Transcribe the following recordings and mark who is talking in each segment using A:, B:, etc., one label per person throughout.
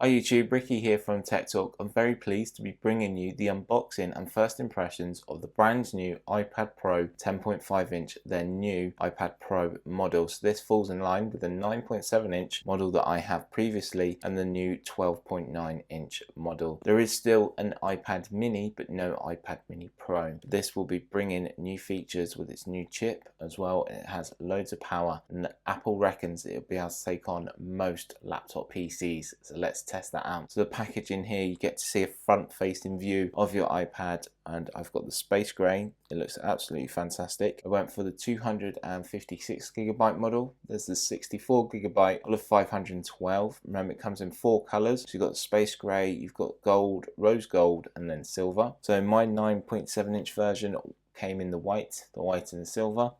A: Hi YouTube, Ricky here from TechTalk. I'm very pleased to be bringing you the unboxing and first impressions of the brand new iPad Pro 10.5 inch, their new iPad Pro model. So this falls in line with the 9.7 inch model that I have previously and the new 12.9 inch model. There is still an iPad mini but no iPad mini Pro. This will be bringing new features with its new chip as well. It has loads of power and Apple reckons it'll be able to take on most laptop PCs. So let's test that out. So the package in here, you get to see a front facing view of your iPad, and I've got the space grey. It looks absolutely fantastic. I went for the 256GB model. There's the 64GB of 512. Remember, it comes in 4 colours. So you've got the space grey, you've got gold, rose gold, and then silver. So my 9.7 inch version came in the white and the silver.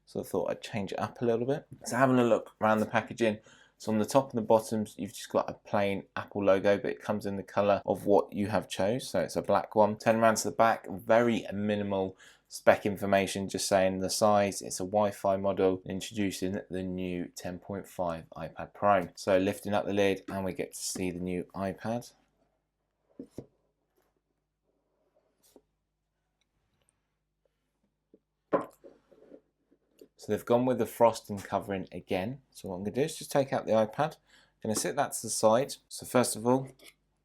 A: So I thought I'd change it up a little bit. So having a look around the packaging, so on the top and the bottoms, you've just got a plain Apple logo, but it comes in the colour of what you have chose. So it's a black one. Turn around to the back, very minimal spec information, just saying the size. It's a Wi-Fi model, introducing the new 10.5 iPad Pro. So lifting up the lid and we get to see the new iPad. So they've gone with the frosting covering again. So what I'm going to do is just take out the iPad. I'm going to sit that to the side. So first of all,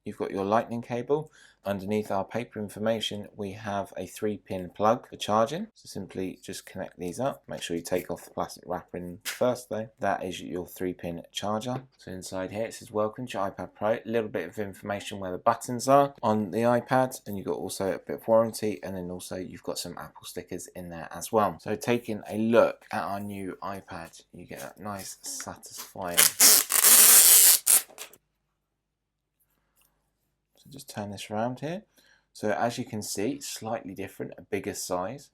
A: you've got your lightning cable. Underneath our paper information, we have a 3-pin plug for charging. So simply just connect these up. Make sure you take off the plastic wrapping first though. That is your 3-pin charger. So inside here it says welcome to your iPad Pro. A little bit of information where the buttons are on the iPad, and you've got also a bit of warranty, and then also you've got some Apple stickers in there as well. So taking a look at our new iPad, you get that nice satisfying. So just turn this around here. So as you can see, slightly different, a bigger size.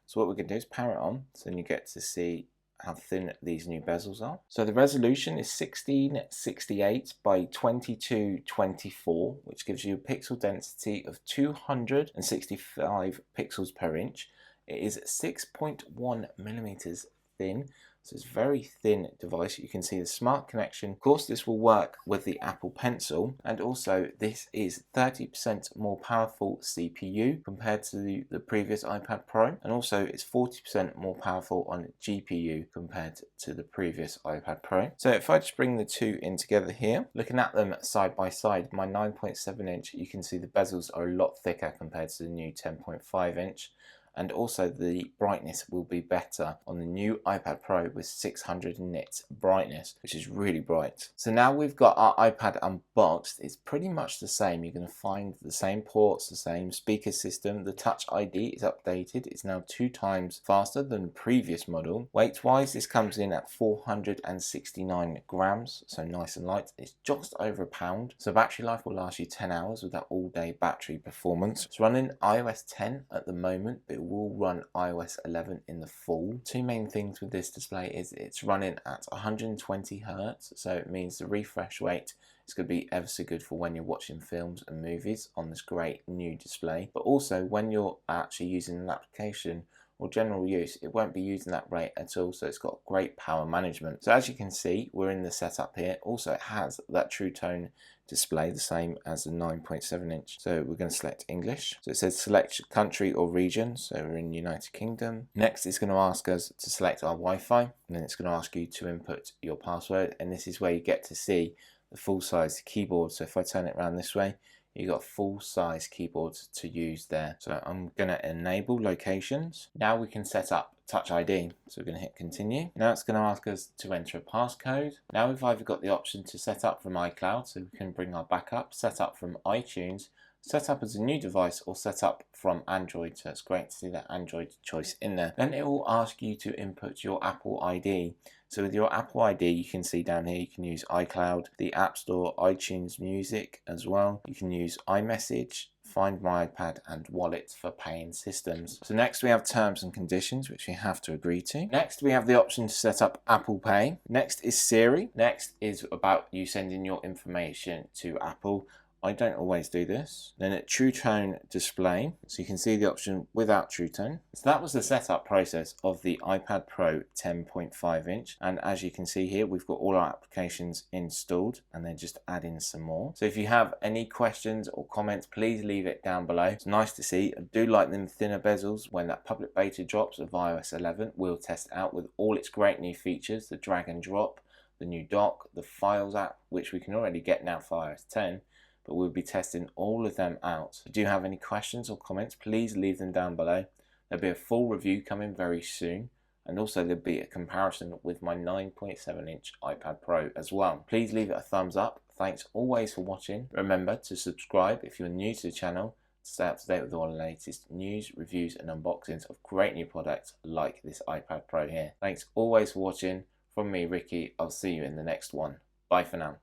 A: So what we're going to do is power it on, so then you get to see how thin these new bezels are. So the resolution is 1668 by 2224, which gives you a pixel density of 265 pixels per inch. It is 6.1 millimeters thin. So it's a very thin device. You can see the smart connection. Of course, this will work with the Apple Pencil, and also this is 30% more powerful CPU compared to the previous iPad Pro, and also it's 40% more powerful on GPU compared to the previous iPad Pro. So if I just bring the two in together here, looking at them side by side, my 9.7 inch, you can see the bezels are a lot thicker compared to the new 10.5 inch. And also the brightness will be better on the new iPad Pro with 600 nits brightness, which is really bright. So now we've got our iPad unboxed. It's pretty much the same. You're going to find the same ports, the same speaker system. The Touch ID is updated. It's now 2 times faster than the previous model. Weight wise, this comes in at 469 grams, so nice and light. It's just over a pound. So battery life will last you 10 hours with that all-day battery performance. It's running iOS 10 at the moment, but it will run iOS 11 in the fall. 2 main things with this display is it's running at 120 Hz, so it means the refresh rate is going to be ever so good for when you're watching films and movies on this great new display. But also when you're actually using an application or general use, it won't be using that rate at all, so it's got great power management. So as you can see, we're in the setup here. Also it has that True Tone display, the same as the 9.7 inch. So we're going to select English. So it says select country or region, so we're in United Kingdom. Next it's going to ask us to select our Wi-Fi, and then it's going to ask you to input your password, and this is where you get to see the full size keyboard. So if I turn it around this way, you got full size keyboards to use there. So I'm going to enable locations. Now we can set up Touch ID. So we're going to hit continue. Now it's going to ask us to enter a passcode. Now we've either got the option to set up from iCloud, so we can bring our backup, set up from iTunes, set up as a new device, or set up from Android. So it's great to see that Android choice in there. Then it will ask you to input your Apple ID. So with your Apple ID, you can see down here, you can use iCloud, the App Store, iTunes Music as well. You can use iMessage, Find My iPad, and Wallet for paying systems. So next we have terms and conditions, which we have to agree to. Next we have the option to set up Apple Pay. Next is Siri. Next is about you sending your information to Apple. I don't always do this. Then at True Tone display, so you can see the option without True Tone. So that was the setup process of the iPad Pro 10.5 inch. And as you can see here, we've got all our applications installed, and then just add in some more. So if you have any questions or comments, please leave it down below. It's nice to see. I do like them thinner bezels. When that public beta drops of iOS 11, we'll test it out with all its great new features, the drag and drop, the new dock, the Files app, which we can already get now for iOS 10, but we'll be testing all of them out. If you do have any questions or comments, please leave them down below. There'll be a full review coming very soon, and also there'll be a comparison with my 9.7 inch iPad Pro as well. Please leave it a thumbs up. Thanks always for watching. Remember to subscribe if you're new to the channel to stay up to date with all the latest news, reviews and unboxings of great new products like this iPad Pro here. Thanks always for watching. From me, Ricky, I'll see you in the next one. Bye for now.